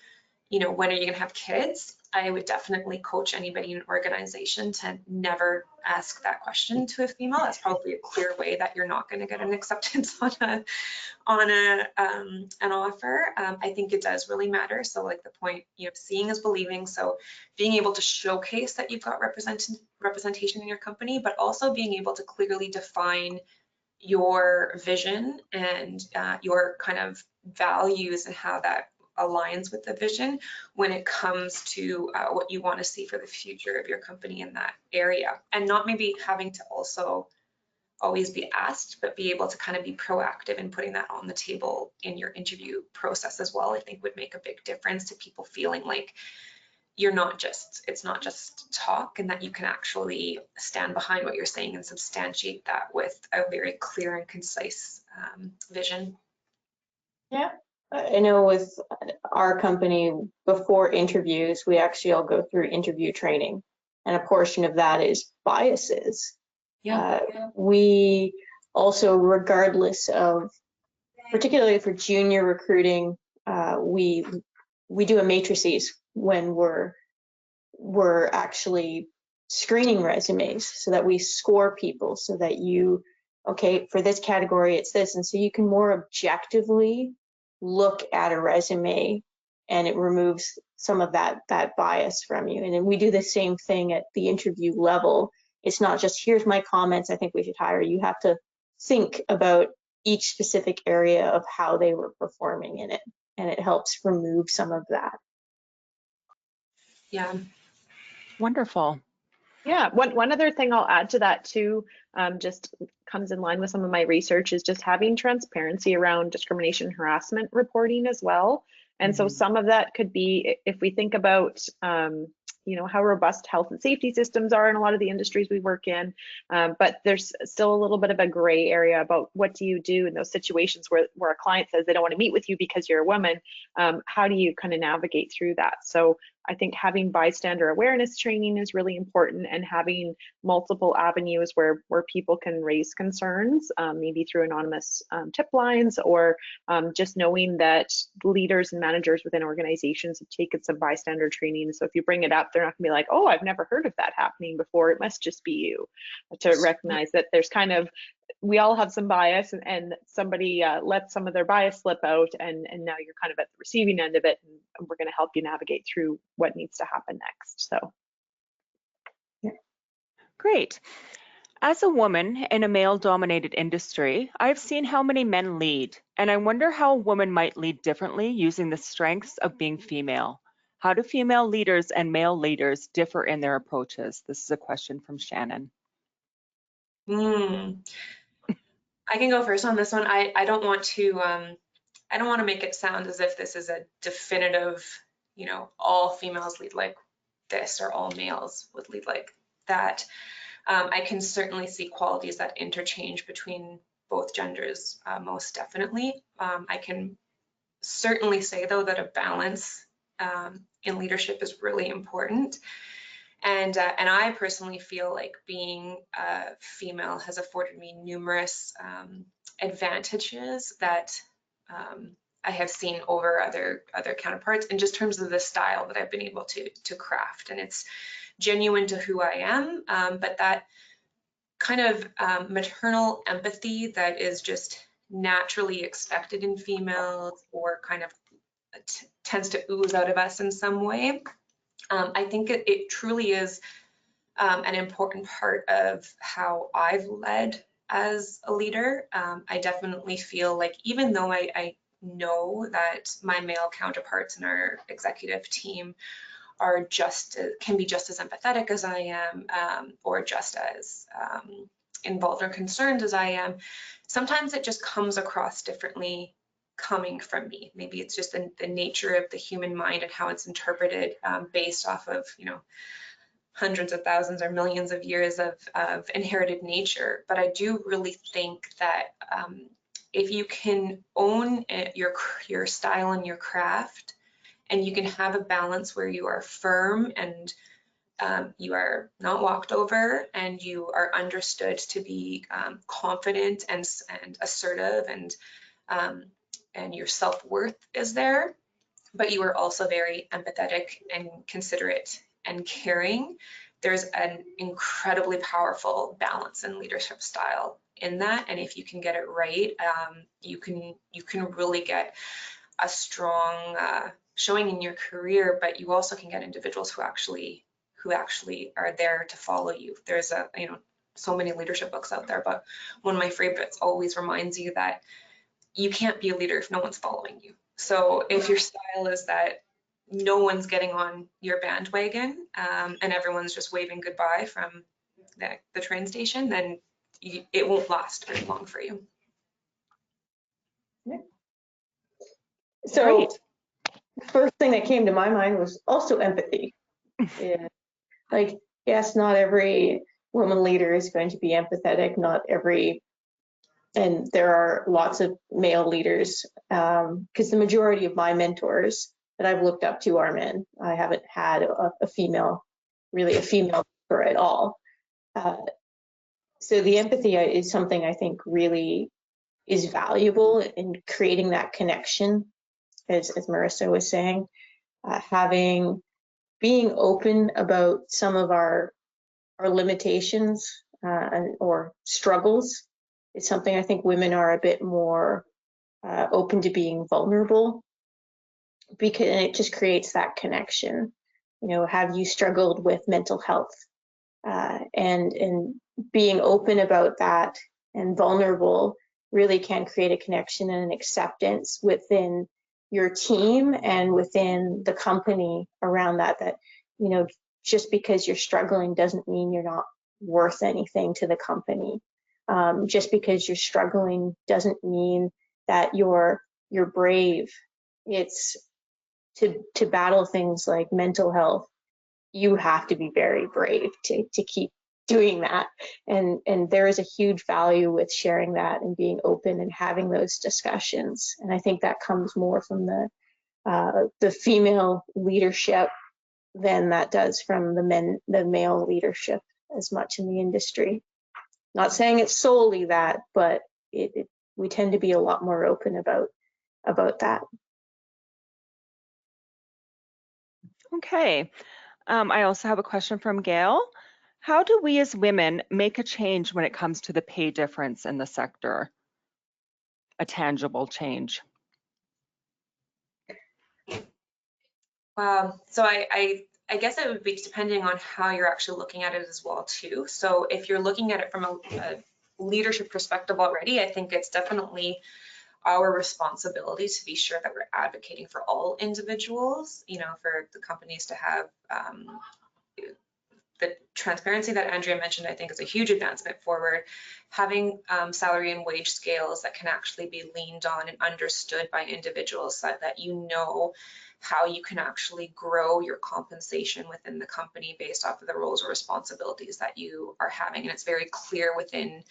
you know, when are you going to have kids? I would definitely coach anybody in an organization to never ask that question to a female. That's probably a clear way that you're not going to get an acceptance on an offer. I think it does really matter. So like the point, you know, seeing is believing. So being able to showcase that you've got representation in your company, but also being able to clearly define your vision and your kind of values and how that aligns with the vision when it comes to what you want to see for the future of your company in that area, and not maybe having to also always be asked, but be able to kind of be proactive in putting that on the table in your interview process as well. I think would make a big difference to people feeling like it's not just talk, and that you can actually stand behind what you're saying and substantiate that with a very clear and concise vision. Yeah, I know with our company, before interviews, we actually all go through interview training, and a portion of that is biases. Yeah. We also, regardless of, particularly for junior recruiting, we do a matrices when we're actually screening resumes, so that we score people, so that okay, for this category it's this, and so you can more objectively look at a resume, and it removes some of that bias from you. And then we do the same thing at the interview level. It's not just, here's my comments, I think we should hire. You have to think about each specific area of how they were performing in it, and it helps remove some of that. Yeah. Wonderful. Yeah, one other thing I'll add to that too, just comes in line with some of my research, is just having transparency around discrimination harassment reporting as well. And so some of that could be, if we think about, you know, how robust health and safety systems are in a lot of the industries we work in, but there's still a little bit of a gray area about what do you do in those situations where a client says they don't want to meet with you because you're a woman. How do you kind of navigate through that? So I think having bystander awareness training is really important, and having multiple avenues where people can raise concerns, maybe through anonymous tip lines, or just knowing that leaders and managers within organizations have taken some bystander training. So if you bring it up, they're not gonna be like, oh, I've never heard of that happening before. It must just be you. To recognize that there's kind of, we all have some bias, and somebody lets some of their bias slip out, and now you're kind of at the receiving end of it, and we're going to help you navigate through what needs to happen next. So yeah. Great. As a woman in a male-dominated industry, I've seen how many men lead, and I wonder how a woman might lead differently using the strengths of being female. How do female leaders and male leaders differ in their approaches? This is a question from Shannon. I can go first on this one. I don't want to make it sound as if this is a definitive, you know, all females lead like this or all males would lead like that. I can certainly see qualities that interchange between both genders, most definitely. I can certainly say though that a balance in leadership is really important. And I personally feel like being a female has afforded me numerous advantages that I have seen over other counterparts, in just terms of the style that I've been able to craft. And it's genuine to who I am, but that kind of maternal empathy that is just naturally expected in females, or kind of tends to ooze out of us in some way. I think it truly is an important part of how I've led as a leader. I definitely feel like, even though I know that my male counterparts in our executive team are can be just as empathetic as I am, or just as involved or concerned as I am, sometimes it just comes across differently coming from me. Maybe it's just the nature of the human mind and how it's interpreted based off of, you know, hundreds of thousands or millions of years of inherited nature. But I do really think that if you can own your style and your craft, and you can have a balance where you are firm and you are not walked over, and you are understood to be confident and assertive, and your self-worth is there, but you are also very empathetic and considerate and caring, there's an incredibly powerful balance and leadership style in that. And if you can get it right, you can really get a strong showing in your career, but you also can get individuals who actually are there to follow you. There's so many leadership books out there, but one of my favorites always reminds you that you can't be a leader if no one's following you. So if your style is that no one's getting on your bandwagon and everyone's just waving goodbye from the train station, then it won't last very long for you. So Great. first thing that came to my mind was also empathy. Yeah. Like, yes, not every woman leader is going to be empathetic, and there are lots of male leaders, because the majority of my mentors that I've looked up to are men. I haven't had a female mentor at all. So the empathy is something I think really is valuable in creating that connection, as Marissa was saying, being open about some of our limitations or struggles is something I think women are a bit more open to being vulnerable, because it just creates that connection. Have you struggled with mental health? And being open about that and vulnerable really can create a connection and an acceptance within your team and within the company around that, just because you're struggling doesn't mean you're not worth anything to the company. Just because you're struggling doesn't mean that you're brave. It's to battle things like mental health, you have to be very brave to keep doing that. And there is a huge value with sharing that and being open and having those discussions. And I think that comes more from the female leadership than that does from the male leadership as much in the industry. Not saying it's solely that, but we tend to be a lot more open about that. Okay. I also have a question from Gail. How do we as women make a change when it comes to the pay difference in the sector? A tangible change. So I guess it would be depending on how you're actually looking at it as well too. So if you're looking at it from a leadership perspective already, I think it's definitely our responsibility to be sure that we're advocating for all individuals, for the companies to have the transparency that Andrea mentioned. I think is a huge advancement forward. Having salary and wage scales that can actually be leaned on and understood by individuals, so that how you can actually grow your compensation within the company based off of the roles or responsibilities that you are having. And it's very clear within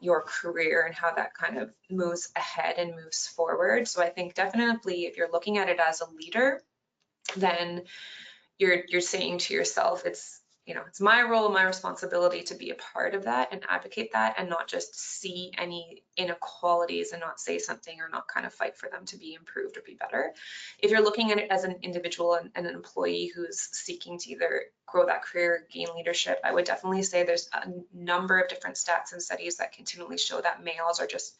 your career and how that kind of moves ahead and moves forward. So I think definitely if you're looking at it as a leader, then you're saying to yourself, it's my role, my responsibility to be a part of that and advocate that, and not just see any inequalities and not say something or not kind of fight for them to be improved or be better. If you're looking at it as an individual and an employee who's seeking to either grow that career, gain leadership, I would definitely say there's a number of different stats and studies that continually show that males are just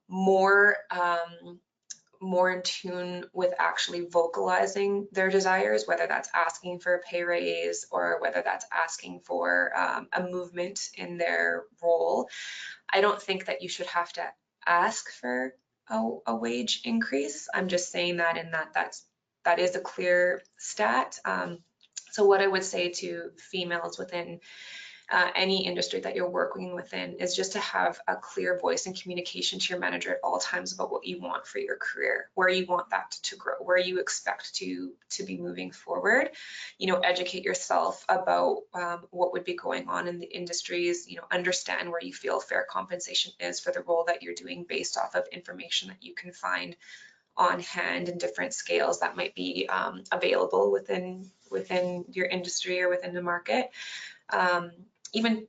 more in tune with actually vocalizing their desires, whether that's asking for a pay raise or whether that's asking for a movement in their role. I don't think that you should have to ask for a wage increase. I'm just saying that that is a clear stat. So what I would say to females within any industry that you're working within is just to have a clear voice and communication to your manager at all times about what you want for your career, where you want that to grow, where you expect to be moving forward. Educate yourself about what would be going on in the industries, understand where you feel fair compensation is for the role that you're doing based off of information that you can find on hand in different scales that might be available within your industry or within the market. even,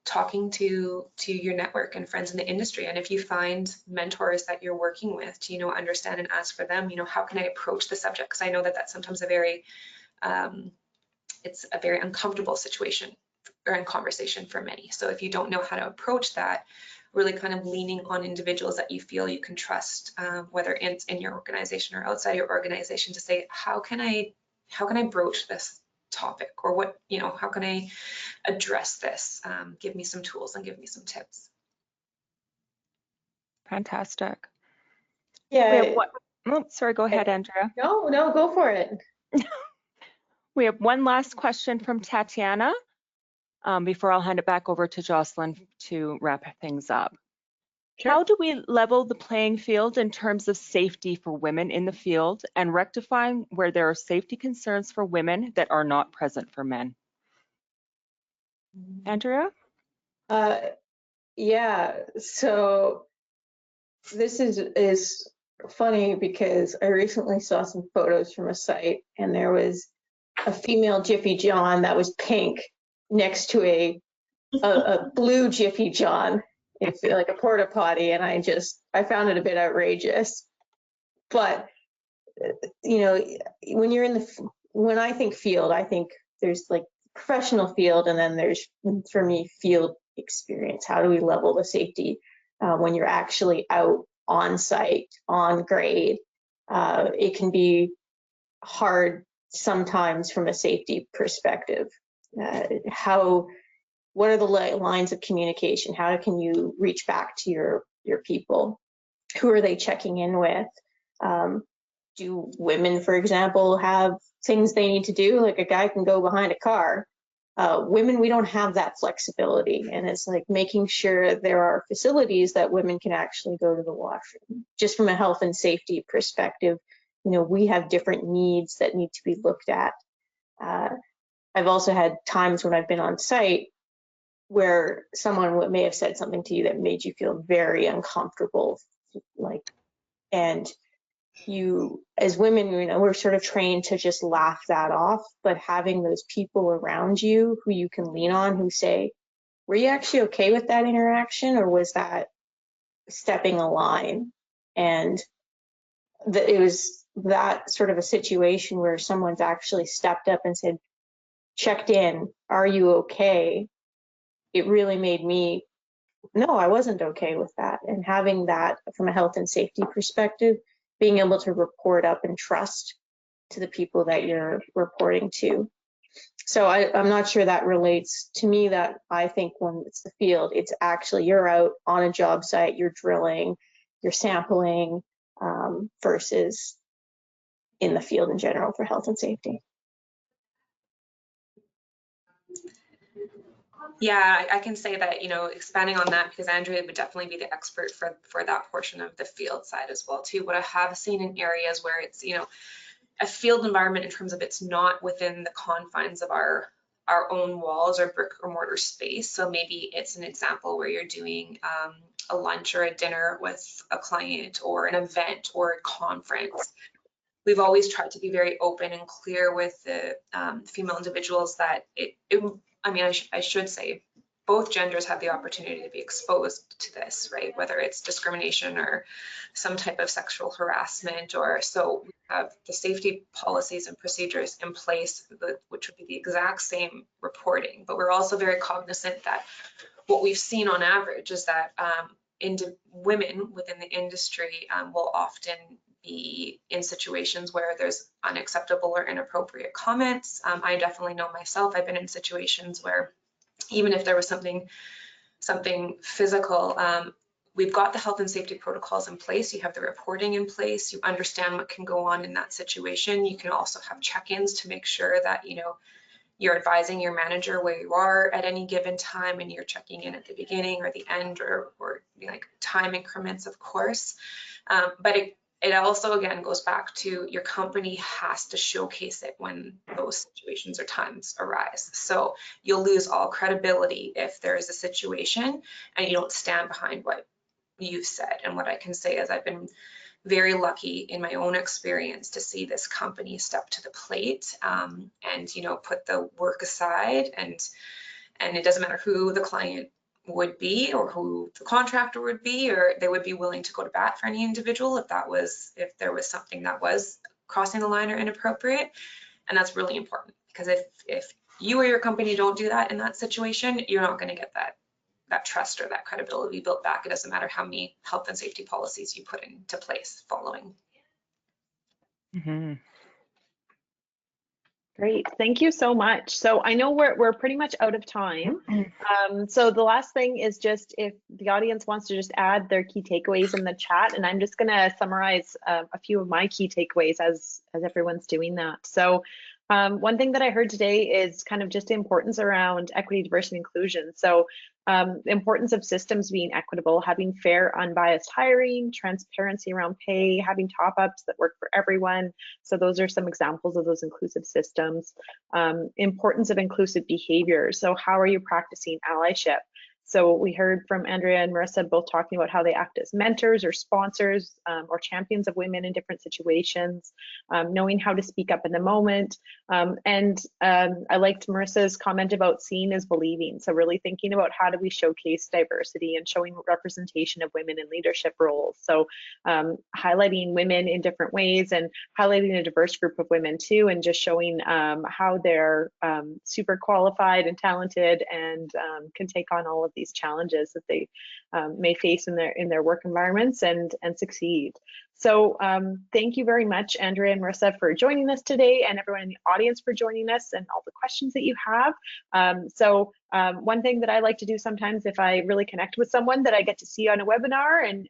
talking to your network and friends in the industry. And if you find mentors that you're working with, to, understand and ask for them, how can I approach the subject? Because I know that that's sometimes it's a very uncomfortable situation or in conversation for many. So if you don't know how to approach that, really kind of leaning on individuals that you feel you can trust, whether it's in your organization or outside your organization, to say, how can I broach this topic, or what, how can I address this? Give me some tools and give me some tips. Fantastic. Yeah. We have what? Oh, sorry, go ahead, Andrea. No, go for it. We have one last question from Tatiana before I'll hand it back over to Jocelyn to wrap things up. Sure. How do we level the playing field in terms of safety for women in the field and rectifying where there are safety concerns for women that are not present for men? Andrea? Yeah, so this is funny because I recently saw some photos from a site, and there was a female Jiffy John that was pink next to a blue Jiffy John, if like a porta potty, and I found it a bit outrageous. But when I think field, I think there's like professional field, and then there's, for me, field experience. How do we level the safety when you're actually out on site, on grade? It can be hard sometimes from a safety perspective. What are the lines of communication? How can you reach back to your people? Who are they checking in with? Do women, for example, have things they need to do? Like a guy can go behind a car. Women, we don't have that flexibility. And it's like making sure there are facilities that women can actually go to the washroom. Just from a health and safety perspective, we have different needs that need to be looked at. I've also had times when I've been on site where someone may have said something to you that made you feel very uncomfortable, and you, as women, we're sort of trained to just laugh that off, but having those people around you who you can lean on, who say, were you actually okay with that interaction, or was that stepping a line? And it was that sort of a situation where someone's actually stepped up and said, checked in, are you okay? It really made me, no, I wasn't okay with that. And having that from a health and safety perspective, being able to report up and trust to the people that you're reporting to. So I'm not sure that relates to me. That I think when it's the field, it's actually you're out on a job site, you're drilling, you're sampling, versus in the field in general for health and safety. Yeah, I can say that, expanding on that, because Andrea would definitely be the expert for that portion of the field side as well too. What I have seen in areas where it's, a field environment in terms of it's not within the confines of our own walls or brick or mortar space. So maybe it's an example where you're doing a lunch or a dinner with a client, or an event or a conference. We've always tried to be very open and clear with the female individuals that I should say both genders have the opportunity to be exposed to this, right? Whether it's discrimination or some type of sexual harassment, or so we have the safety policies and procedures in place, which would be the exact same reporting. But we're also very cognizant that what we've seen on average is that women within the industry will often be in situations where there's unacceptable or inappropriate comments. I definitely know myself, I've been in situations where even if there was something physical, we've got the health and safety protocols in place, you have the reporting in place, you understand what can go on in that situation. You can also have check-ins to make sure that, you're advising your manager where you are at any given time, and you're checking in at the beginning or the end, or like time increments, of course. But it also, again, goes back to your company has to showcase it when those situations or times arise. So you'll lose all credibility if there is a situation and you don't stand behind what you've said. And what I can say is I've been very lucky in my own experience to see this company step to the plate and put the work aside and And it doesn't matter who the client would be or who the contractor would be, or they would be willing to go to bat for any individual if there was something that was crossing the line or inappropriate. And that's really important, because if you or your company don't do that in that situation, you're not going to get that trust or that credibility built back. It doesn't matter how many health and safety policies you put into place following. Mhm. Great, thank you so much. So I know we're pretty much out of time. So the last thing is just if the audience wants to just add their key takeaways in the chat, and I'm just gonna summarize a few of my key takeaways as everyone's doing that. So one thing that I heard today is kind of just the importance around equity, diversity, inclusion. So the importance of systems being equitable, having fair, unbiased hiring, transparency around pay, having top-ups that work for everyone. So those are some examples of those inclusive systems. Importance of inclusive behavior. So how are you practicing allyship? So we heard from Andrea and Marissa both talking about how they act as mentors or sponsors or champions of women in different situations, knowing how to speak up in the moment. And I liked Marissa's comment about seeing is believing. So really thinking about how do we showcase diversity and showing representation of women in leadership roles. So highlighting women in different ways and highlighting a diverse group of women too, and just showing how they're super qualified and talented and can take on all of these challenges that they may face in their work environments and succeed. So thank you very much, Andrea and Marissa, for joining us today, and everyone in the audience for joining us and all the questions that you have. One thing that I like to do sometimes if I really connect with someone that I get to see on a webinar and